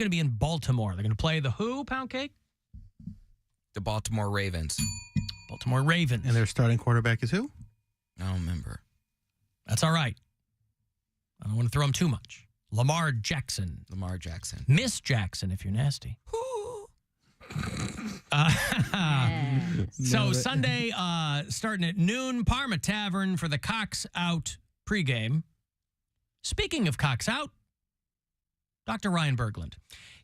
going to be in Baltimore. They're going to play the who, Poundcake? The Baltimore Ravens. Baltimore Ravens. And their starting quarterback is who? I don't remember. That's all right. I don't want to throw him too much. Lamar Jackson. Lamar Jackson. Miss Jackson, if you're nasty. So Sunday, starting at noon, Parma Tavern for the Cox Out pregame. Speaking of Cox Out, Dr. Ryan Berglund.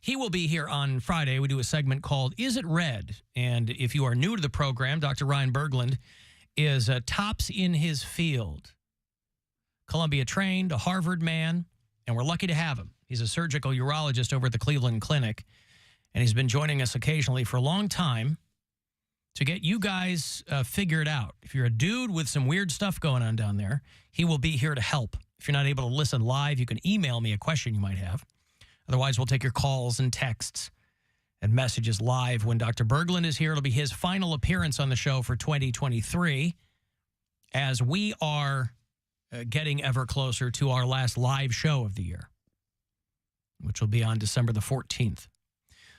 He will be here on Friday. We do a segment called Is It Red? And if you are new to the program, Dr. Ryan Berglund is tops in his field. Columbia trained, a Harvard man, and we're lucky to have him. He's a surgical urologist over at the Cleveland Clinic, and he's been joining us occasionally for a long time to get you guys figured out. If you're a dude with some weird stuff going on down there, he will be here to help. If you're not able to listen live, you can email me a question you might have. Otherwise, we'll take your calls and texts and messages live when Dr. Berglund is here. It'll be his final appearance on the show for 2023 as we are getting ever closer to our last live show of the year, which will be on December the 14th.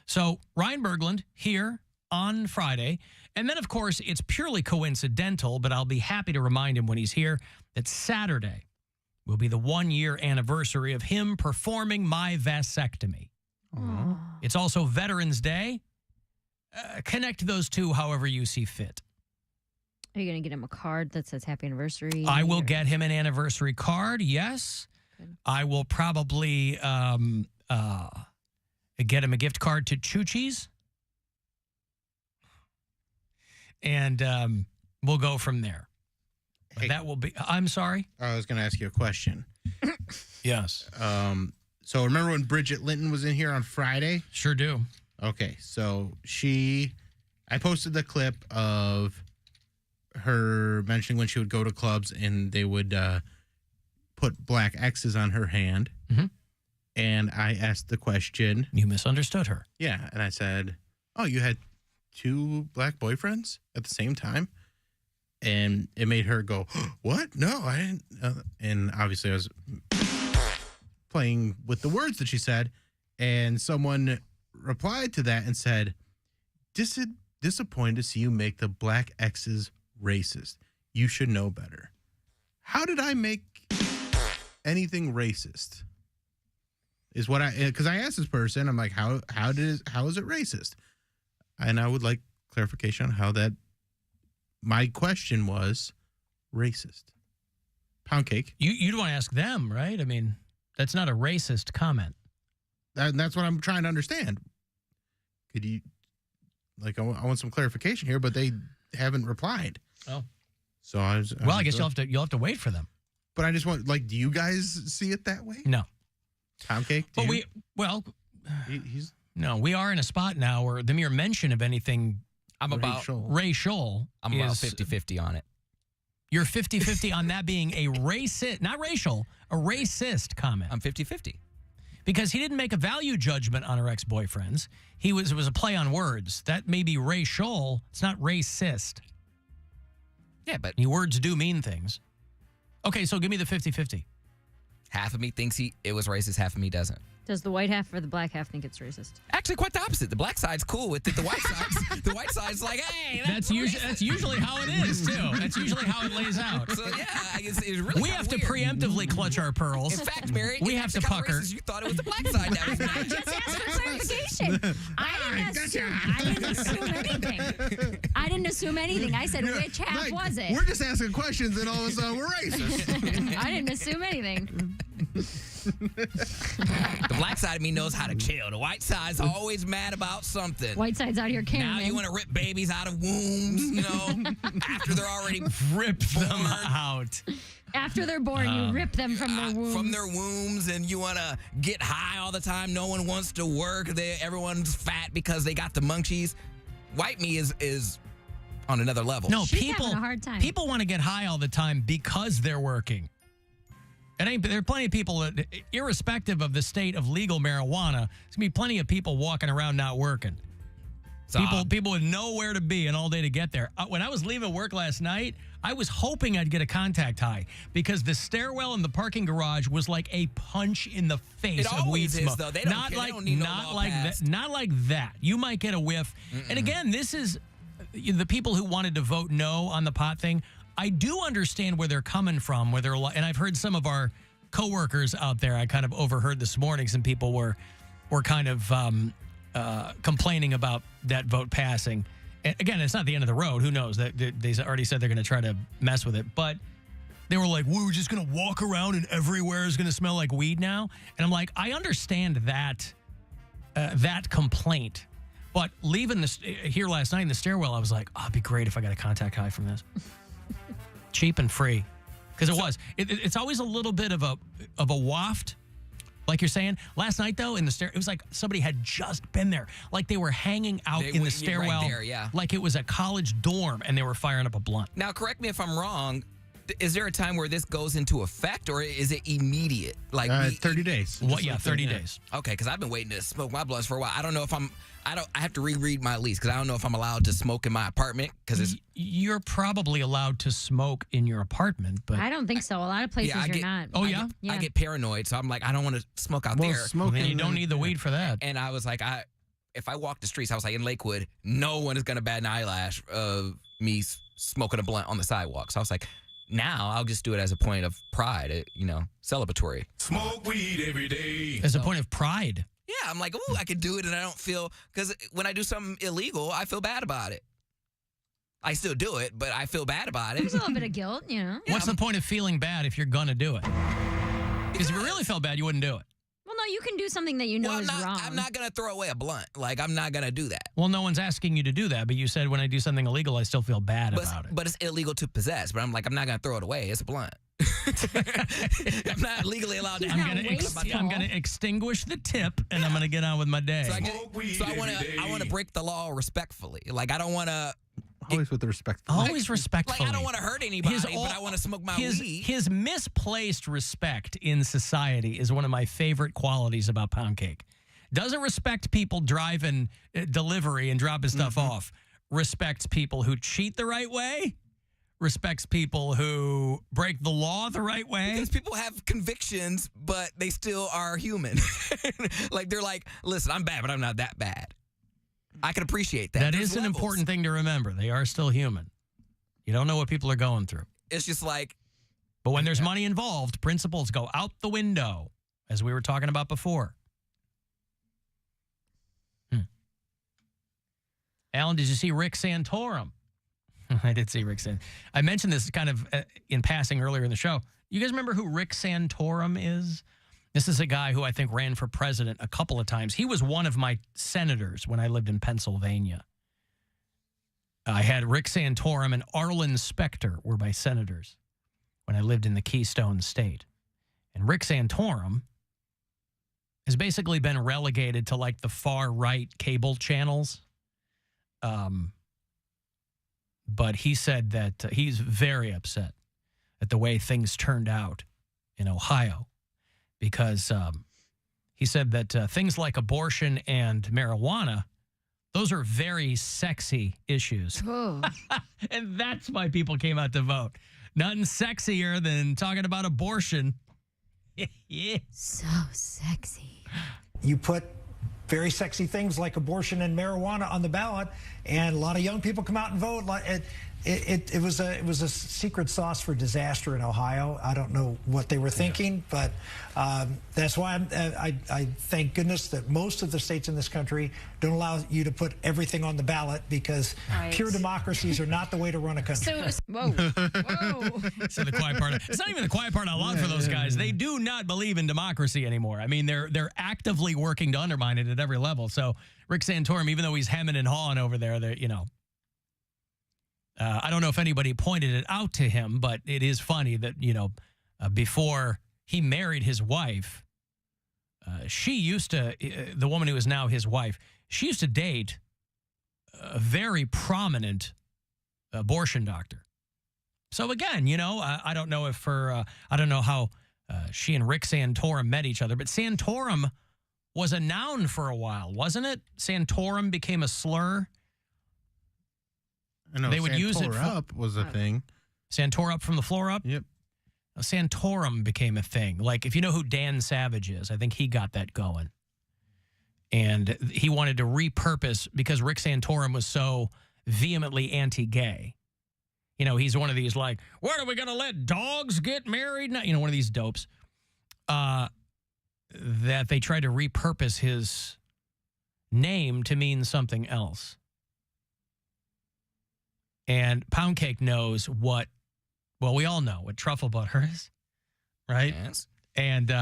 So Ryan Berglund here on Friday. And then, of course, it's purely coincidental, but I'll be happy to remind him when he's here that Saturday will be the 1-year anniversary of him performing my vasectomy. Aww. It's also Veterans Day. Connect those two however you see fit. Are you going to get him a card that says happy anniversary? I will get him an anniversary card, yes. Good. I will probably get him a gift card to Chuchi's. And we'll go from there. But Hey. that will be, I'm sorry? I was going to ask you a question. Yes. So remember when Bridget Linton was in here on Friday? Sure do. Okay, so I posted the clip of her mentioning when she would go to clubs and they would put black X's on her hand. Mm-hmm. And I asked the question. You misunderstood her. Yeah, and I said, oh, you had 2 black boyfriends at the same time? And it made her go, what? No, I didn't. And obviously I was playing with the words that she said. And someone replied to that and said, disappointed to see you make the black X's racist. You should know better. How did I make anything racist? Is what because I asked this person, I'm like, how is it racist? And I would like clarification on how that my question was racist. Poundcake. You'd want to ask them, right? I mean, that's not a racist comment. That's what I'm trying to understand. Could you, I want some clarification here, but they haven't replied. Oh. So I guess you'll have to wait for them. But I just want, do you guys see it that way? No. Poundcake? But he's no, we are in a spot now where the mere mention of anything I'm about racial. I'm about 50-50 on it. You're 50-50 on that being a racist, not racial, a racist comment. I'm 50-50. Because he didn't make a value judgment on her ex-boyfriends. It was a play on words. That may be racial. It's not racist. Yeah, but Words do mean things. Okay, so give me the 50-50. half of me thinks it was racist, half of me doesn't. Does the white half or the black half think it's racist? Actually, quite the opposite. The black side's cool with it. The white side's like, hey, That's usually how it is too. That's usually how it lays out. So yeah, it's really We have to preemptively clutch our pearls. In fact, Mary, we have to pucker. Racist, you thought it was the black side. That was I just asked for clarification. I didn't assume anything. I didn't assume anything. I said, which half was it? We're just asking questions, and all of a sudden we're racist. I didn't assume anything. The black side of me knows how to chill. The white side's always mad about something. White side's out here caring. Now you want to rip babies out of wombs, after they're already Rip them out. After they're born, you rip them from their wombs. From their wombs, and you want to get high all the time. No one wants to work. Everyone's fat because they got the munchies. White me is on another level. No, She's having a hard time. People want to get high all the time because they're working. There are plenty of people that, irrespective of the state of legal marijuana, there's going to be plenty of people walking around not working. So, People with nowhere to be and all day to get there. When I was leaving work last night, I was hoping I'd get a contact high because the stairwell in the parking garage was like a punch in the face It of weed always is, smoke. though. They don't care. They don't need no law passed. Not like that. You might get a whiff. And again, this is the people who wanted to vote no on the pot thing. I do understand where they're coming from, and I've heard some of our coworkers out there. I kind of overheard this morning some people were kind of complaining about that vote passing. And again, it's not the end of the road. Who knows? They already said they're going to try to mess with it. But they were like, we're just going to walk around and everywhere is going to smell like weed now. And I'm like, I understand that complaint. But leaving here last night in the stairwell, I was like, oh, it'd be great if I got a contact high from this. Cheap and free. Because it's always a little bit of a waft. Like you're saying, last night, though, in the stair, it was like somebody had just been there. Like they were hanging out in the stairwell. Right there, yeah. Like it was a college dorm, and they were firing up a blunt. Now, correct me if I'm wrong. Is there a time where this goes into effect, or is it immediate? Like 30 days. Well, yeah, 30 days. Okay, because I've been waiting to smoke my blunts for a while. I don't know if I have to reread my lease because I don't know if I'm allowed to smoke in my apartment because you're probably allowed to smoke in your apartment, but I don't think so. A lot of places you're not. Oh yeah? I get paranoid, so I'm like, I don't want to smoke out there. Then you don't need the weed for that. And I was like, if I walk the streets, I was like, in Lakewood, no one is gonna bat an eyelash of me smoking a blunt on the sidewalk. So I was like, now I'll just do it as a point of pride, celebratory. Smoke weed every day. As a point of pride. Yeah, I'm like, ooh, I can do it, and I don't feel, because when I do something illegal, I feel bad about it. I still do it, but I feel bad about it. There's a little bit of guilt, you know. What's the point of feeling bad if you're gonna do it? Because if you really felt bad, you wouldn't do it. Well, no, you can do something that you know is wrong. I'm not going to throw away a blunt. Like, I'm not going to do that. Well, no one's asking you to do that, but you said when I do something illegal, I still feel bad about it. But it's illegal to possess. But I'm like, I'm not going to throw it away. It's a blunt. I'm not legally allowed to. I'm going to extinguish the tip, and I'm going to get on with my day. So I want to break the law respectfully. Like, I don't want to. Always with the respect. Always respectfully. Like, I don't want to hurt anybody, but I want to smoke my weed. His misplaced respect in society is one of my favorite qualities about Poundcake. Doesn't respect people driving delivery and dropping stuff off. Respects people who cheat the right way. Respects people who break the law the right way. Because people have convictions, but they still are human. Like, they're like, listen, I'm bad, but I'm not that bad. I can appreciate that. That is an important thing to remember. They are still human. You don't know what people are going through. It's just like. But when there's money involved, principles go out the window, as we were talking about before. Alan, did you see Rick Santorum? I did see Rick Santorum. I mentioned this kind of in passing earlier in the show. You guys remember who Rick Santorum is? This is a guy who I think ran for president a couple of times. He was one of my senators when I lived in Pennsylvania. I had Rick Santorum and Arlen Specter were my senators when I lived in the Keystone State. And Rick Santorum has basically been relegated to like the far right cable channels. But he said that he's very upset at the way things turned out in Ohio. Because he said that things like abortion and marijuana, those are very sexy issues. Oh. And that's why people came out to vote. Nothing sexier than talking about abortion. Yeah. So sexy. You put very sexy things like abortion and marijuana on the ballot, and a lot of young people come out and vote. It was a secret sauce for disaster in Ohio. I don't know what they were thinking, but that's why I thank goodness that most of the states in this country don't allow you to put everything on the ballot, because pure democracies are not the way to run a country. Whoa. So the quiet part. It's not even the quiet part out loud for those guys. They do not believe in democracy anymore. I mean, they're actively working to undermine it at every level. So Rick Santorum, even though he's hemming and hawing over there, I don't know if anybody pointed it out to him, but it is funny that, before he married his wife, she used to, the woman who is now his wife, she used to date a very prominent abortion doctor. So again, I don't know if I don't know how she and Rick Santorum met each other, but Santorum was a noun for a while, wasn't it? Santorum became a slur. I know they would use it up was a thing. Santora up from the floor up? Yep. Santorum became a thing. Like, if you know who Dan Savage is, I think he got that going. And he wanted to repurpose, because Rick Santorum was so vehemently anti-gay. You know, he's one of these, like, what, are we going to let dogs get married? You know, one of these dopes. That they tried to repurpose his name to mean something else. And Poundcake knows what, well, we all know what truffle butter is, right? Yes. And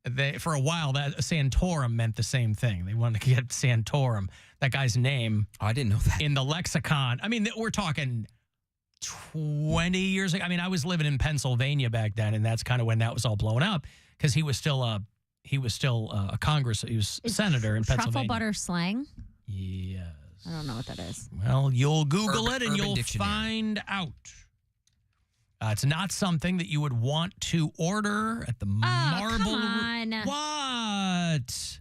they, for a while, that Santorum meant the same thing. They wanted to get Santorum, that guy's name. Oh, I didn't know that. In the lexicon. I mean, we're talking 20 years ago. I mean, I was living in Pennsylvania back then, and that's kind of when that was all blown up, because he was still a Congress. He was senator in Pennsylvania. Truffle butter slang? Yes. I don't know what that is. Well, you'll Google it and Urban you'll Dictionary. find out. It's not something that you would want to order at the Marble. Come on. What?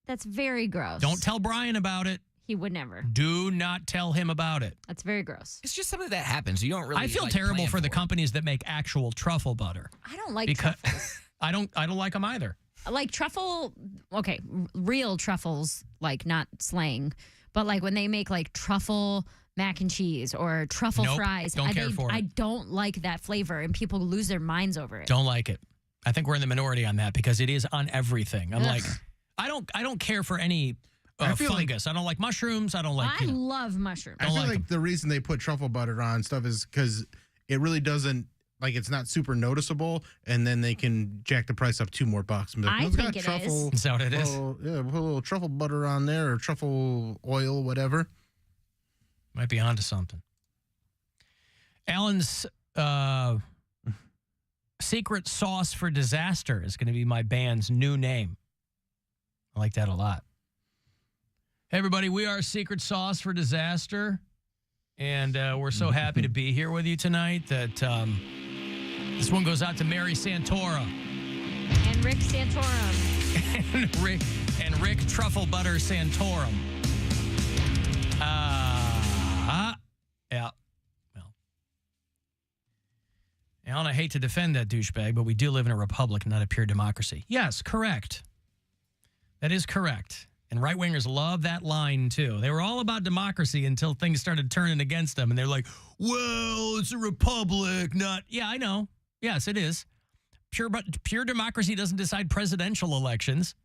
That's very gross. Don't tell Brian about it. He would never. Do not tell him about it. That's very gross. It's just something that happens. You don't really. I feel like, terrible plan for the it. companies that make actual truffle butter. I don't like Because truffles. I don't like them either. Like truffle, okay, real truffles, like not slang, but like when they make like truffle mac and cheese or truffle Nope, fries. don't care for it. I don't like that flavor, and people lose their minds over it. Don't like it. I think we're in the minority on that because it is on everything. I'm Ugh. like, I don't care for any I feel like- fungus. I don't like mushrooms. I don't like. I love mushrooms. I feel like like 'em. the reason they put truffle butter on stuff is because it really doesn't, like, it's not super noticeable, and then they can jack the price up $2 more. And be like, I "Well, it's think got it truffle, Is that what it is? well, yeah, put a little truffle butter on there, or truffle oil, whatever." Might be onto something. Alan's secret sauce for disaster is going to be my band's new name. I like that a lot. Hey, everybody, we are Secret Sauce for Disaster, and we're so happy to be here with you tonight that this one goes out to Mary Santora And Rick Santorum. and Rick Truffle Butter Santorum. Yeah. Well, Alan, I hate to defend that douchebag, but we do live in a republic, not a pure democracy. Yes, correct. That is correct. And right-wingers love that line, too. They were all about democracy until things started turning against them. And they're like, well, it's a republic, not... Yeah, I know. Yes, it is. Pure democracy doesn't decide presidential elections.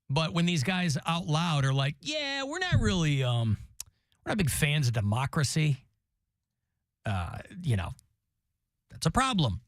But when these guys out loud are like, yeah, we're not really... we're not big fans of democracy. That's a problem.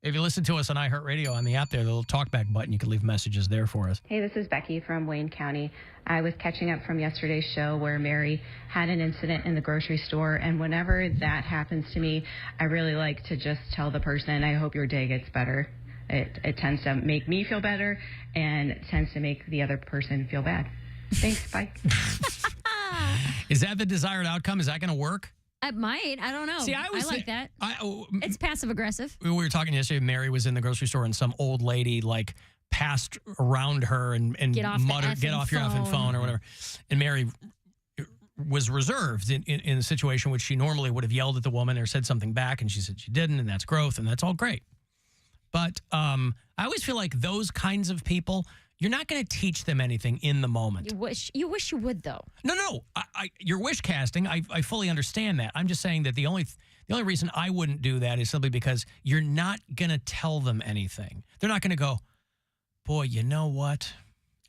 If you listen to us on iHeartRadio on the app there, the little talkback button, you can leave messages there for us. Hey, this is Becky from Wayne County. I was catching up from yesterday's show where Mary had an incident in the grocery store, and whenever that happens to me, I really like to just tell the person, I hope your day gets better. It tends to make me feel better, and it tends to make the other person feel bad. Thanks, bye. Is that the desired outcome? Is that going to work? It might. I don't know. See, I like that. It's passive aggressive. We were talking yesterday. Mary was in the grocery store and some old lady like passed around her and Get off the muttered, "Get effing off your effing phone." phone" or whatever. And Mary was reserved in a situation which she normally would have yelled at the woman or said something back, and she said she didn't, and that's growth, and that's all great. But I always feel like those kinds of people, you're not going to teach them anything in the moment. You wish you would, though. No. Your wish casting, I fully understand that. I'm just saying that the only reason I wouldn't do that is simply because you're not going to tell them anything. They're not going to go, boy, you know what?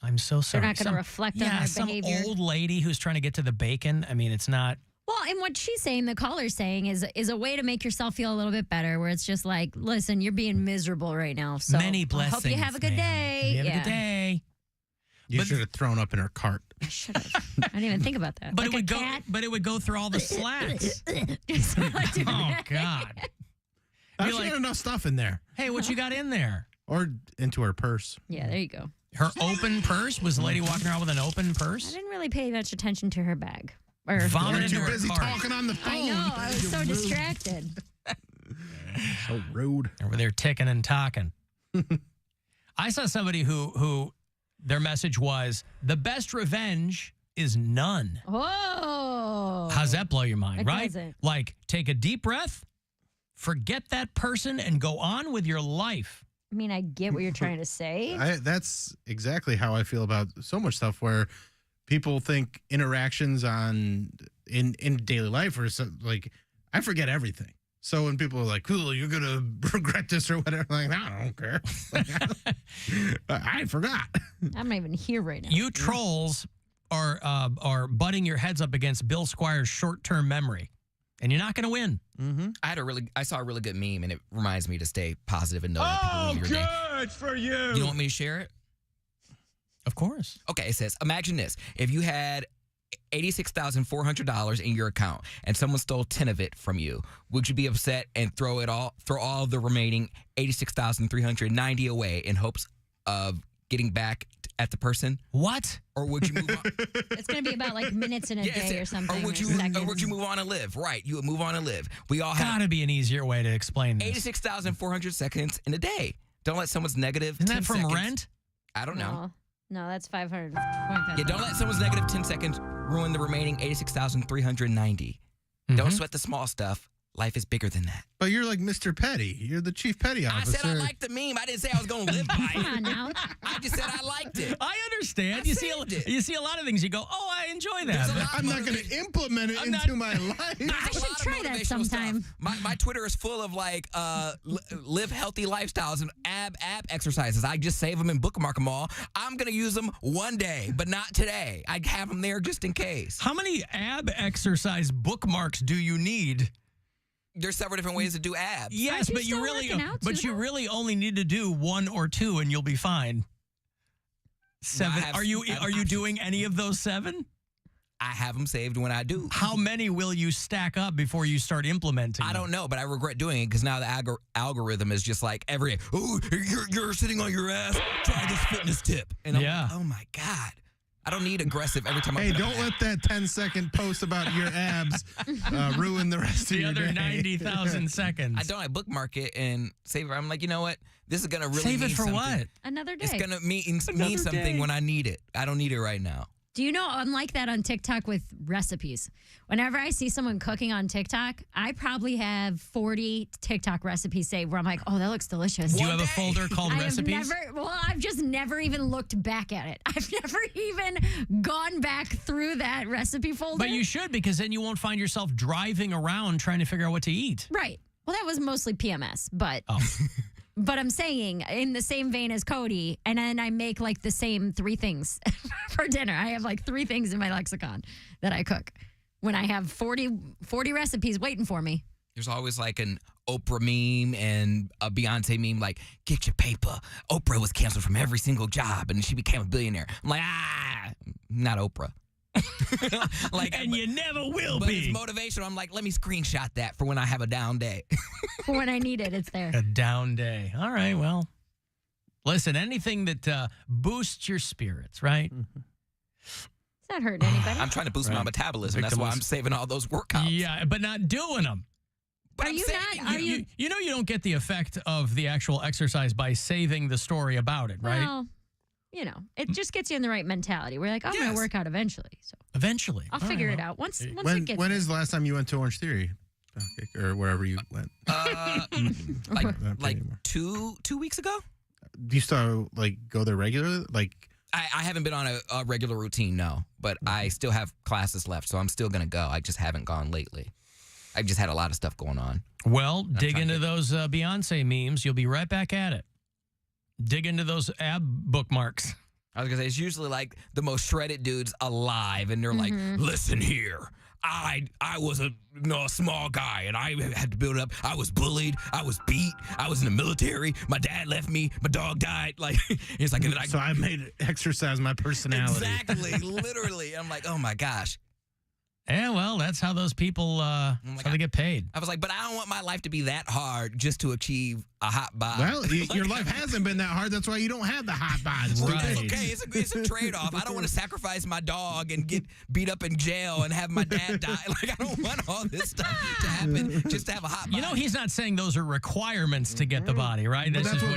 I'm so sorry. They're not going to reflect on their behavior. Some old lady who's trying to get to the bacon. I mean, it's not. Well, and what she's saying, the caller's saying, is a way to make yourself feel a little bit better, where it's just like, listen, you're being miserable right now. So Many blessings. I hope you have a good day. Have a good day. You should have thrown up in her cart. I should have. I didn't even think about that. But Like it would a go. cat. But it would go through all the slats. Oh God! She like- had enough stuff in there, Hey, what you got in there? or into her purse. Yeah, there you go. Her open purse? Was the lady walking around with an open I purse? didn't really pay much attention to her bag. Or Vomit You're into too her busy cart. talking on the phone. I know. I was You're so rude. distracted. So rude. Over there ticking and talking. I saw somebody who their message was, the best revenge is none. Oh. How's that blow your mind, It right? doesn't. Like, take a deep breath, forget that person, and go on with your life. I mean, I get what you're trying to say. That's exactly how I feel about so much stuff where people think interactions in daily life are like, I forget everything. So when people are like, cool, you're going to regret this or whatever, I'm like, I don't care. I forgot. I'm not even here right now. You trolls are butting your heads up against Bill Squire's short-term memory, and you're not going to win. Mm-hmm. I saw a really good meme, and it reminds me to stay positive and know that people ruin your day. Good for you. You want me to share it? Of course. Okay, it says, imagine this. If you had $86,400 in your account and someone stole 10 of it from you, would you be upset and throw all the remaining $86,390 away in hopes of getting back at the person? What? Or would you move on? It's going to be about like minutes in a day or something. Or would you move on and live? Right, you would move on and live. We all have Gotta be an easier way to explain this. 86,400 seconds in a day. Don't let someone's negative Isn't 10 that from seconds. Rent? I don't know. No, that's 500. Yeah, don't let someone's negative 10 seconds ruin the remaining 86,390. Don't sweat the small stuff. Life is bigger than that. But you're like Mr. Petty. You're the chief petty I officer. said I liked the meme. I didn't say I was going to live by Come it. on now. I just said I liked it. I understand. I You saved it. see a lot of things. You go, oh, I enjoy There's that. a lot I'm not going to implement it into my life. I should try that sometime. My Twitter is full of like live healthy lifestyles and ab exercises. I just save them and bookmark them all. I'm going to use them one day, but not today. I have them there just in case. How many ab exercise bookmarks do you need? There's several different ways to do abs. Yes, you but you still really, working out too, you though? really only need to do 1 or 2, and you'll be fine. 7. I have- Are you I have are you options. doing any of those 7? I have them saved when I do. How many will you stack up before you start implementing? I them? don't know, but I regret doing it because now the algorithm is just like you're sitting on your ass. Try this fitness tip, and I'm Yeah. like, oh my god, I don't need aggressive every time. I Hey, put up don't an let that 10-second post about your abs ruin the rest of The your other day. 90,000 seconds. I don't. I bookmark it and save it. I'm like, you know what? This is gonna really Save it mean for something. what? Another day. It's gonna mean something when I need it. I don't need it right now. Do you know, I'm like that on TikTok with recipes. Whenever I see someone cooking on TikTok, I probably have 40 TikTok recipes saved where I'm like, oh, that looks delicious. Do you have a day. folder called recipes? I've just never even looked back at it. I've never even gone back through that recipe folder. But you should, because then you won't find yourself driving around trying to figure out what to eat. Right. Well, that was mostly PMS, but but I'm saying in the same vein as Cody, and then I make like the same 3 things for dinner. I have like 3 things in my lexicon that I cook when I have 40 recipes waiting for me. There's always like an Oprah meme and a Beyonce meme like, get your paper. Oprah was canceled from every single job and she became a billionaire. I'm like, not Oprah. And you never will But be. it's motivational. I'm like, let me screenshot that for when I have a down day. For when I need it, it's there. A down day. All right, well, listen, anything that boosts your spirits, right? It's not hurting anybody. I'm trying to boost my metabolism. That's why I'm saving all those workouts. Yeah, but not doing them. But Are I'm you saving not? Are you? You know you don't get the effect of the actual exercise by saving the story about it, right? Well, you know, it just gets you in the right mentality. We're like, oh, I'm going Yes. to work out eventually. So Eventually. I'll All figure right, it well. out once it When gets when there. is the last time you went to Orange Theory? Poundcake, or wherever you went? like Not like anymore. 2 weeks ago? Do you still like go there regularly? Like, I haven't been on a regular routine, no. But I still have classes left, so I'm still going to go. I just haven't gone lately. I've just had a lot of stuff going on. Well, dig trying to into those Beyonce memes. You'll be right back at it. Dig into those ab bookmarks. I was going to say, it's usually like the most shredded dudes alive, and they're like, listen here. I was a small guy, and I had to build it up. I was bullied. I was beat. I was in the military. My dad left me. My dog died. Like, it's like, and then so I made exercise my personality. exactly, literally. I'm like, oh my gosh. Yeah, well, that's how those people how they get paid. I was like, but I don't want my life to be that hard just to achieve a hot bod. Well, your life hasn't been that hard. That's why you don't have the hot bods. Well, Right. it's okay. It's a trade-off. I don't want to sacrifice my dog and get beat up in jail and have my dad die. Like, I don't want all this stuff to happen just to have a hot bod. You know, he's not saying those are requirements to get the body, right? This That's is what